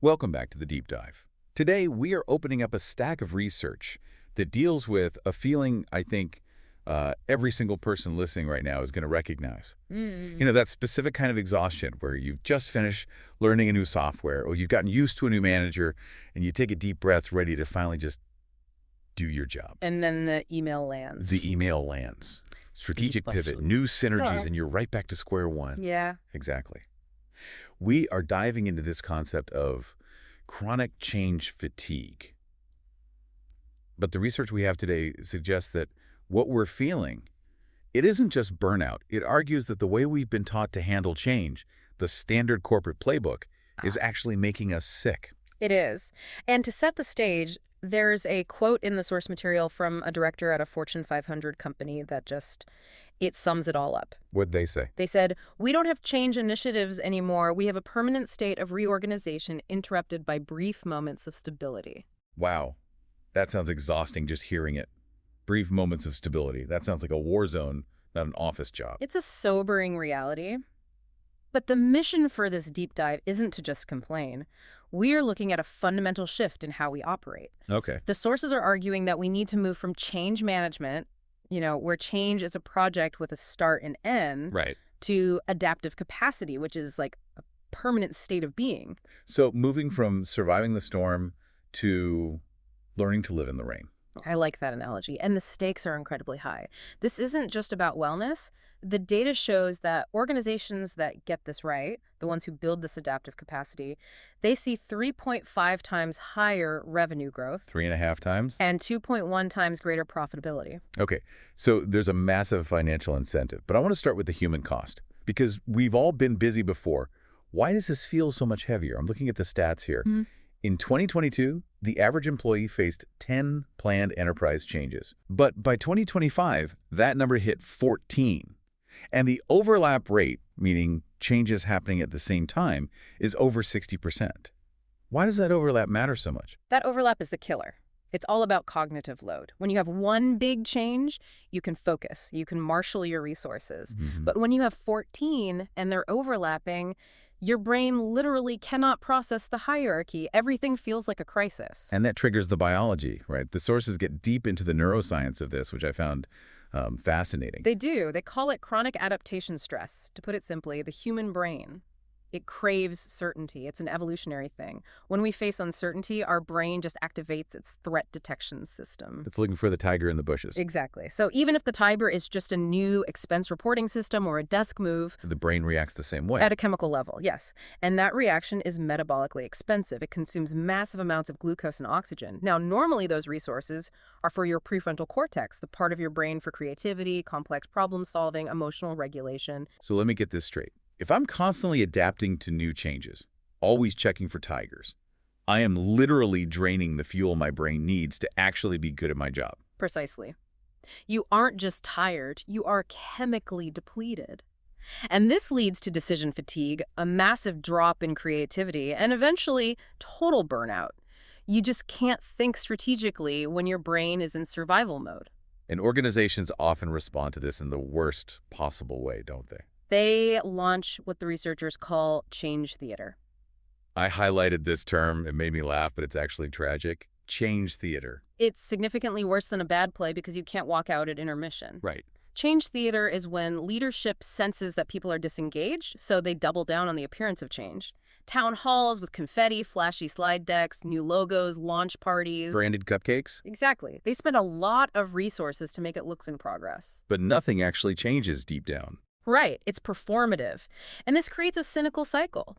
Welcome back to the Deep Dive. Today, we are opening up a stack of research that deals with a feeling I think every single person listening right now is going to recognize. That specific kind of exhaustion where you've just finished learning a new software or you've gotten used to a new manager and you take a deep breath ready to finally just do your job. And then the email lands. The email lands. Strategic pivot, new synergies, and you're right back to square one. Yeah. Exactly. We are diving into this concept of chronic change fatigue. But the research we have today suggests that what we're feeling, it isn't just burnout. It argues that the way we've been taught to handle change, the standard corporate playbook, is actually making us sick. It is. And to set the stage, there's a quote in the source material from a director at a Fortune 500 company that it sums it all up. What'd they say? They said, "We don't have change initiatives anymore. We have a permanent state of reorganization interrupted by brief moments of stability." Wow. That sounds exhausting just hearing it. Brief moments of stability. That sounds like a war zone, not an office job. It's a sobering reality. But the mission for this deep dive isn't to just complain. We're looking at a fundamental shift in how we operate. Okay. The sources are arguing that we need to move from change management, where change is a project with a start and end, Right. to adaptive capacity, which is like a permanent state of being. So moving from surviving the storm to learning to live in the rain. I like that analogy. And the stakes are incredibly high. This isn't just about wellness. The data shows that organizations that get this right, the ones who build this adaptive capacity, they see 3.5 times higher revenue growth. 3.5 times? And 2.1 times greater profitability. Okay, so there's a massive financial incentive, but I want to start with the human cost because we've all been busy before. Why does this feel so much heavier? I'm looking at the stats here. In 2022, the average employee faced 10 planned enterprise changes. But by 2025, that number hit 14. And the overlap rate, meaning changes happening at the same time, is over 60%. Why does that overlap matter so much? That overlap is the killer. It's all about cognitive load. When you have one big change, you can focus. You can marshal your resources. But when you have 14 and they're overlapping, your brain literally cannot process the hierarchy. Everything feels like a crisis. And that triggers the biology, right? The sources get deep into the neuroscience of this, which I found fascinating. They do. They call it chronic adaptation stress. To put it simply, the human brain, it craves certainty. It's an evolutionary thing. When we face uncertainty, our brain just activates its threat detection system. It's looking for the tiger in the bushes. Exactly. So even if the tiger is just a new expense reporting system or a desk move, the brain reacts the same way. At a chemical level, yes. And that reaction is metabolically expensive. It consumes massive amounts of glucose and oxygen. Now, normally those resources are for your prefrontal cortex, the part of your brain for creativity, complex problem solving, emotional regulation. So let me get this straight. If I'm constantly adapting to new changes, always checking for tigers, I am literally draining the fuel my brain needs to actually be good at my job. Precisely. You aren't just tired, you are chemically depleted. And this leads to decision fatigue, a massive drop in creativity, and eventually total burnout. You just can't think strategically when your brain is in survival mode. And organizations often respond to this in the worst possible way, don't they? They launch what the researchers call change theater. I highlighted this term. It made me laugh, but it's actually tragic. Change theater. It's significantly worse than a bad play because you can't walk out at intermission. Right. Change theater is when leadership senses that people are disengaged, so they double down on the appearance of change. Town halls with confetti, flashy slide decks, new logos, launch parties. Branded cupcakes? Exactly. They spend a lot of resources to make it look in progress. But nothing actually changes deep down. Right. It's performative. And this creates a cynical cycle.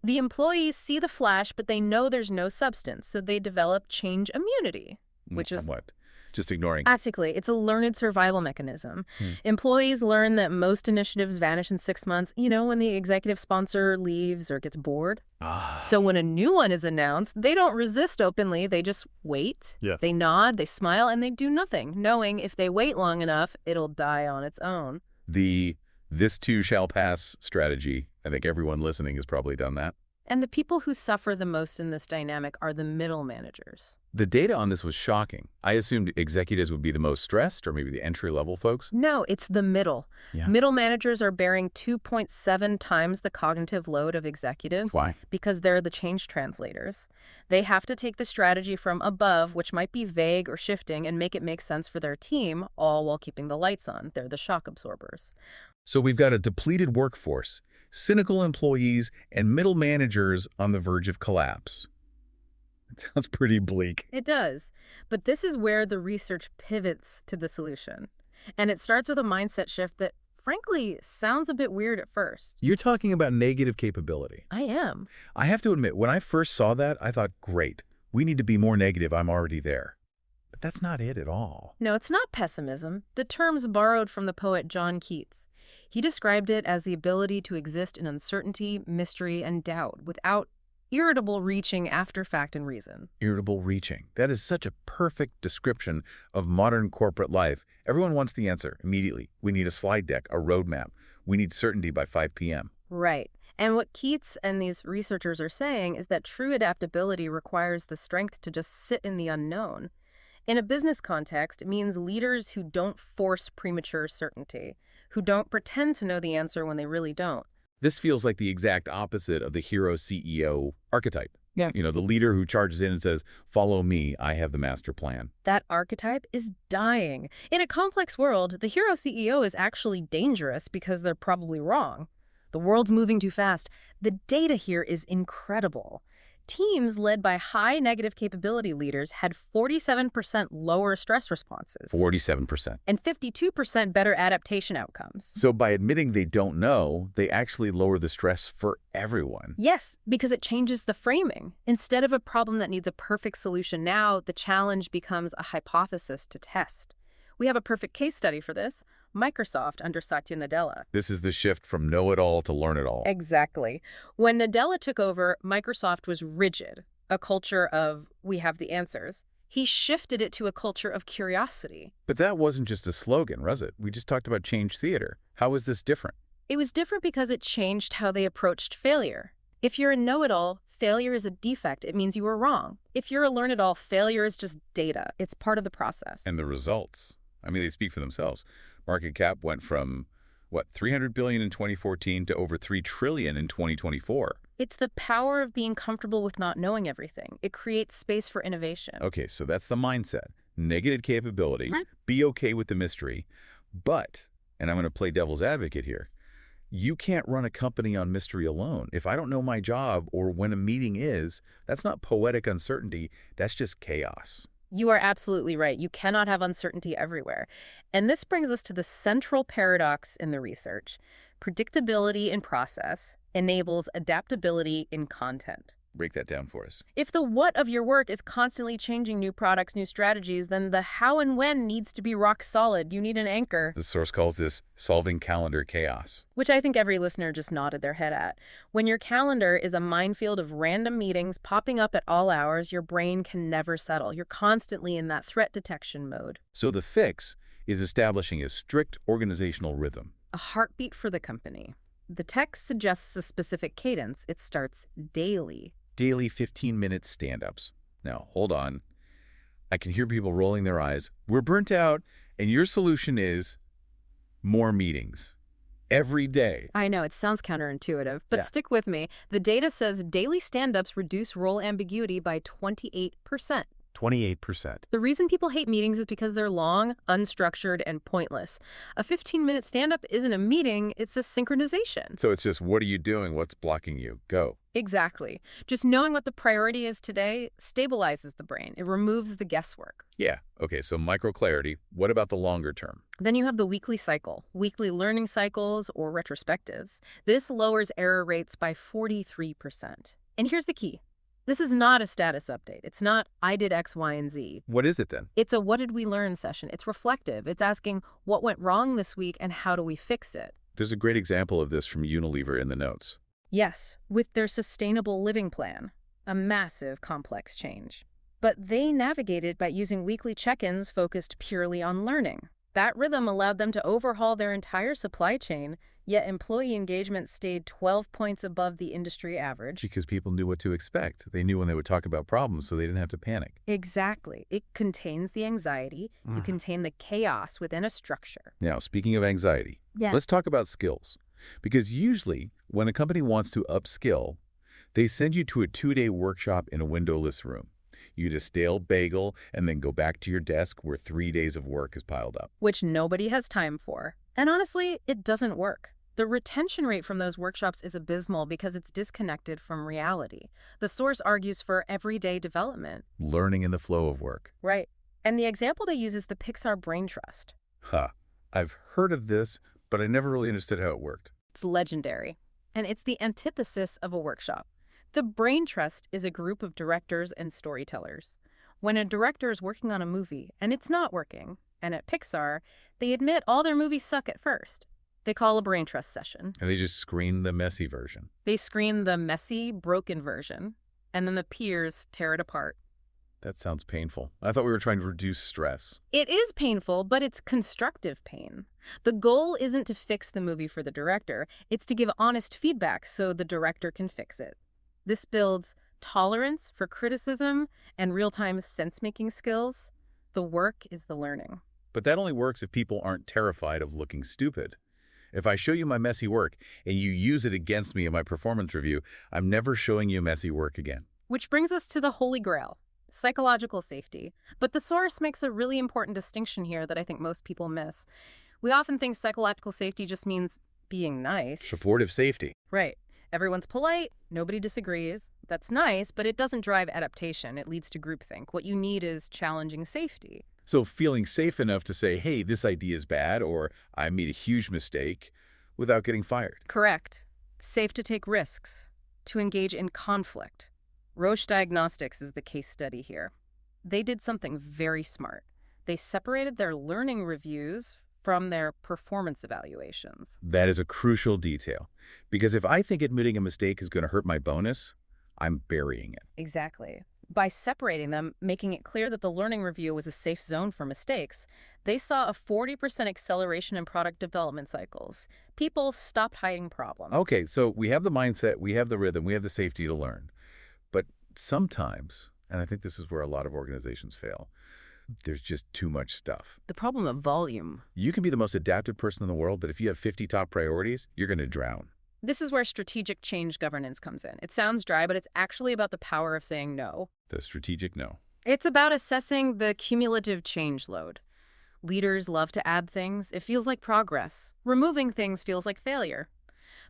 The employees see the flash, but they know there's no substance, so they develop change immunity, which is... What? Just ignoring. Practically, it's a learned survival mechanism. Employees learn that most initiatives vanish in 6 months, when the executive sponsor leaves or gets bored. So when a new one is announced, they don't resist openly. They just wait. Yeah. They nod, they smile, and they do nothing, knowing if they wait long enough, it'll die on its own. The "this too shall pass" strategy, I think everyone listening has probably done that. And the people who suffer the most in this dynamic are the middle managers. The data on this was shocking. I assumed executives would be the most stressed, or maybe the entry-level folks. No, it's the middle. Yeah. Middle managers are bearing 2.7 times the cognitive load of executives. Why? Because they're the change translators. They have to take the strategy from above, which might be vague or shifting, and make it make sense for their team, all while keeping the lights on. They're the shock absorbers. So we've got a depleted workforce, cynical employees, and middle managers on the verge of collapse. It sounds pretty bleak. It does. But this is where the research pivots to the solution. And it starts with a mindset shift that, frankly, sounds a bit weird at first. You're talking about negative capability. I am. I have to admit, when I first saw that, I thought, great, we need to be more negative. I'm already there. But that's not it at all. No, it's not pessimism. The term's borrowed from the poet John Keats. He described it as the ability to exist in uncertainty, mystery, and doubt without irritable reaching after fact and reason. Irritable reaching. That is such a perfect description of modern corporate life. Everyone wants the answer immediately. We need a slide deck, a roadmap. We need certainty by 5 p.m. Right. And what Keats and these researchers are saying is that true adaptability requires the strength to just sit in the unknown. In a business context, it means leaders who don't force premature certainty, who don't pretend to know the answer when they really don't. This feels like the exact opposite of the hero CEO archetype. Yeah. You know, the leader who charges in and says, follow me, I have the master plan. That archetype is dying. In a complex world, the hero CEO is actually dangerous because they're probably wrong. The world's moving too fast. The data here is incredible. Teams led by high negative capability leaders had 47% lower stress responses. 47%. And 52% better adaptation outcomes. So by admitting they don't know, they actually lower the stress for everyone. Yes, because it changes the framing. Instead of a problem that needs a perfect solution now, the challenge becomes a hypothesis to test. We have a perfect case study for this. Microsoft under Satya Nadella. This is the shift from know-it-all to learn-it-all. Exactly. When Nadella took over, Microsoft was rigid, a culture of, we have the answers. He shifted it to a culture of curiosity. But that wasn't just a slogan, was it? We just talked about change theater. How is this different? It was different because it changed how they approached failure. If you're a know-it-all, failure is a defect. It means you were wrong. If you're a learn-it-all, failure is just data. It's part of the process. And the results, I mean, they speak for themselves. Market cap went from, what, $300 billion in 2014 to over $3 trillion in 2024. It's the power of being comfortable with not knowing everything. It creates space for innovation. Okay, so that's the mindset. Negative capability, be okay with the mystery. But, and I'm going to play devil's advocate here, you can't run a company on mystery alone. If I don't know my job or when a meeting is, that's not poetic uncertainty, that's just chaos. You are absolutely right. You cannot have uncertainty everywhere. And this brings us to the central paradox in the research. Predictability in process enables adaptability in content. Break that down for us. If the what of your work is constantly changing new products, new strategies, then the how and when needs to be rock solid. You need an anchor. The source calls this solving calendar chaos. Which I think every listener just nodded their head at. When your calendar is a minefield of random meetings popping up at all hours, your brain can never settle. You're constantly in that threat detection mode. So the fix is establishing a strict organizational rhythm. A heartbeat for the company. The text suggests a specific cadence. It starts daily. Daily 15-minute stand-ups. Now, hold on. I can hear people rolling their eyes. We're burnt out, and your solution is more meetings. Every day. I know, it sounds counterintuitive, but stick with me. The data says daily stand-ups reduce role ambiguity by 28%. 28%. The reason people hate meetings is because they're long, unstructured, and pointless. A 15-minute stand-up isn't a meeting, it's a synchronization. So it's just, what are you doing? What's blocking you? Go. Exactly. Just knowing what the priority is today stabilizes the brain. It removes the guesswork. Yeah. Okay, so micro-clarity. What about the longer term? Then you have the weekly cycle, weekly learning cycles or retrospectives. This lowers error rates by 43%. And here's the key. This is not a status update. It's not, I did X, Y, and Z. What is it then? It's a what did we learn session. It's reflective. It's asking what went wrong this week and how do we fix it? There's a great example of this from Unilever in the notes. Yes, with their sustainable living plan, a massive complex change. But they navigated by using weekly check-ins focused purely on learning. That rhythm allowed them to overhaul their entire supply chain, Yet employee engagement stayed 12 points above the industry average. Because people knew what to expect. They knew when they would talk about problems, so they didn't have to panic. Exactly. It contains the anxiety. You contain the chaos within a structure. Now, speaking of anxiety, let's talk about skills. Because usually, when a company wants to upskill, they send you to a 2-day workshop in a windowless room. You eat a stale bagel and then go back to your desk where 3 days of work is piled up. Which nobody has time for. And honestly, it doesn't work. The retention rate from those workshops is abysmal because it's disconnected from reality. The source argues for everyday development. Learning in the flow of work. Right. And the example they use is the Pixar Brain Trust. I've heard of this, but I never really understood how it worked. It's legendary. And it's the antithesis of a workshop. The Brain Trust is a group of directors and storytellers. When a director is working on a movie and it's not working, and at Pixar, they admit all their movies suck at first. They call a brain trust session. And they just screen the messy version. They screen the messy, broken version, and then the peers tear it apart. That sounds painful. I thought we were trying to reduce stress. It is painful, but it's constructive pain. The goal isn't to fix the movie for the director. It's to give honest feedback so the director can fix it. This builds tolerance for criticism and real-time sense-making skills. The work is the learning. But that only works if people aren't terrified of looking stupid. If I show you my messy work and you use it against me in my performance review, I'm never showing you messy work again. Which brings us to the holy grail, psychological safety. But the source makes a really important distinction here that I think most people miss. We often think psychological safety just means being nice. Supportive safety. Right. Everyone's polite, nobody disagrees. That's nice, but it doesn't drive adaptation. It leads to groupthink. What you need is challenging safety. So feeling safe enough to say, hey, this idea is bad, or I made a huge mistake, without getting fired. Correct. Safe to take risks, to engage in conflict. Roche Diagnostics is the case study here. They did something very smart. They separated their learning reviews from their performance evaluations. That is a crucial detail, because if I think admitting a mistake is going to hurt my bonus, I'm burying it. Exactly. By separating them, making it clear that the learning review was a safe zone for mistakes, they saw a 40% acceleration in product development cycles. People stopped hiding problems. Okay, so we have the mindset, we have the rhythm, we have the safety to learn. But sometimes, and I think this is where a lot of organizations fail, there's just too much stuff. The problem of volume. You can be the most adaptive person in the world, but if you have 50 top priorities, you're going to drown. This is where strategic change governance comes in. It sounds dry, but it's actually about the power of saying no. The strategic no. It's about assessing the cumulative change load. Leaders love to add things. It feels like progress. Removing things feels like failure.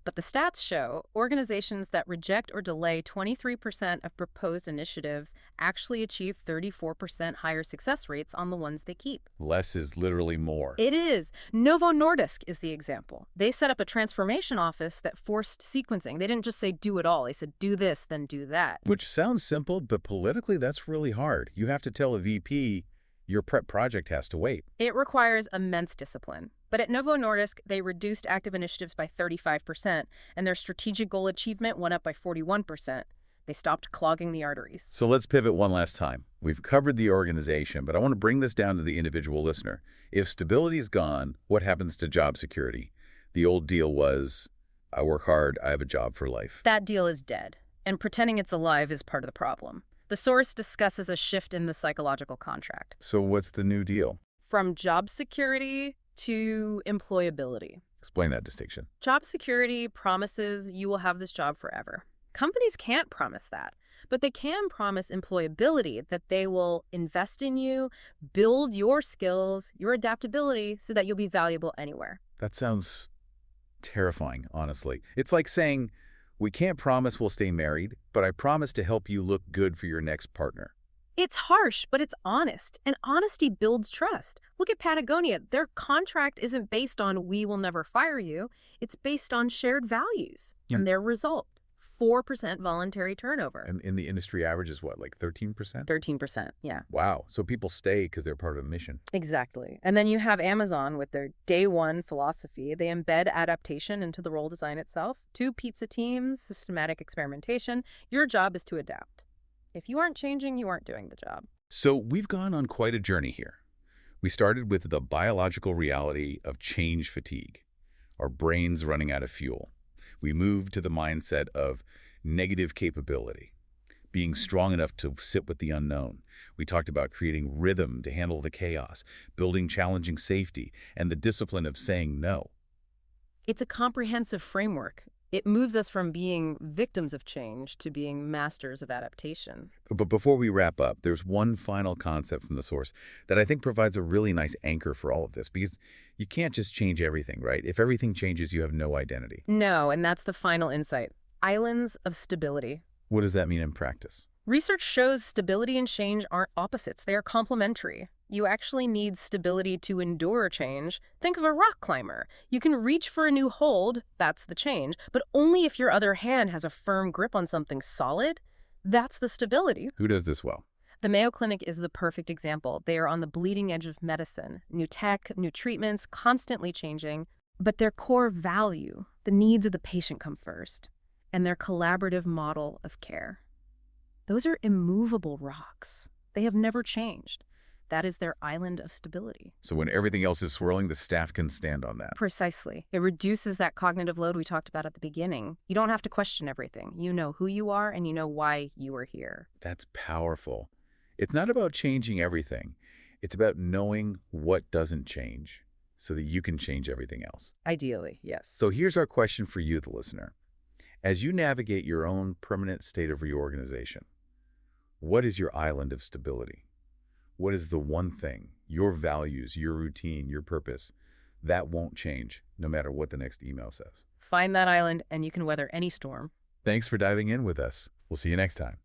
But the stats show organizations that reject or delay 23% of proposed initiatives actually achieve 34% higher success rates on the ones they keep. Less is literally more. It is. Novo Nordisk is the example. They set up a transformation office that forced sequencing. They didn't just say do it all. They said do this, then do that. Which sounds simple, but politically that's really hard. You have to tell a VP your prep project has to wait. It requires immense discipline. But at Novo Nordisk, they reduced active initiatives by 35%, and their strategic goal achievement went up by 41%. They stopped clogging the arteries. So let's pivot one last time. We've covered the organization, but I want to bring this down to the individual listener. If stability is gone, what happens to job security? The old deal was, I work hard, I have a job for life. That deal is dead, and pretending it's alive is part of the problem. The source discusses a shift in the psychological contract. So what's the new deal? From job security to employability. Explain that distinction. Job security promises you will have this job forever. Companies can't promise that, but they can promise employability, that they will invest in you, build your skills, your adaptability, so that you'll be valuable anywhere. That sounds terrifying, honestly. It's like saying, we can't promise we'll stay married, but I promise to help you look good for your next partner. It's harsh, but it's honest, and honesty builds trust. Look at Patagonia. Their contract isn't based on we will never fire you. It's based on shared values and their result, 4% voluntary turnover. And the industry average is what, like 13%? 13%, yeah. Wow. So people stay because they're part of a mission. Exactly. And then you have Amazon with their day one philosophy. They embed adaptation into the role design itself. 2 pizza teams, systematic experimentation. Your job is to adapt. If you aren't changing, you aren't doing the job. So we've gone on quite a journey here. We started with the biological reality of change fatigue. our brains running out of fuel. We move to the mindset of negative capability, being strong enough to sit with the unknown. We talked about creating rhythm to handle the chaos, building challenging safety, and the discipline of saying no. It's a comprehensive framework. It moves us from being victims of change to being masters of adaptation. But before we wrap up, there's one final concept from the source that I think provides a really nice anchor for all of this, because you can't just change everything, right? If everything changes, you have no identity. No, and that's the final insight. Islands of stability. What does that mean in practice? Research shows stability and change aren't opposites. They are complementary. You actually need stability to endure change. Think of a rock climber. You can reach for a new hold, that's the change, but only if your other hand has a firm grip on something solid. That's the stability. Who does this well? The Mayo Clinic is the perfect example. They are on the bleeding edge of medicine. New tech, new treatments, constantly changing. But their core value, the needs of the patient come first, and their collaborative model of care. Those are immovable rocks. They have never changed. That is their island of stability. So when everything else is swirling, the staff can stand on that. Precisely. It reduces that cognitive load we talked about at the beginning. You don't have to question everything. You know who you are and you know why you are here. That's powerful. It's not about changing everything. It's about knowing what doesn't change so that you can change everything else. Ideally, yes. So here's our question for you, the listener. As you navigate your own permanent state of reorganization, what is your island of stability? What is the one thing, your values, your routine, your purpose, that won't change no matter what the next email says? Find that island and you can weather any storm. Thanks for diving in with us. We'll see you next time.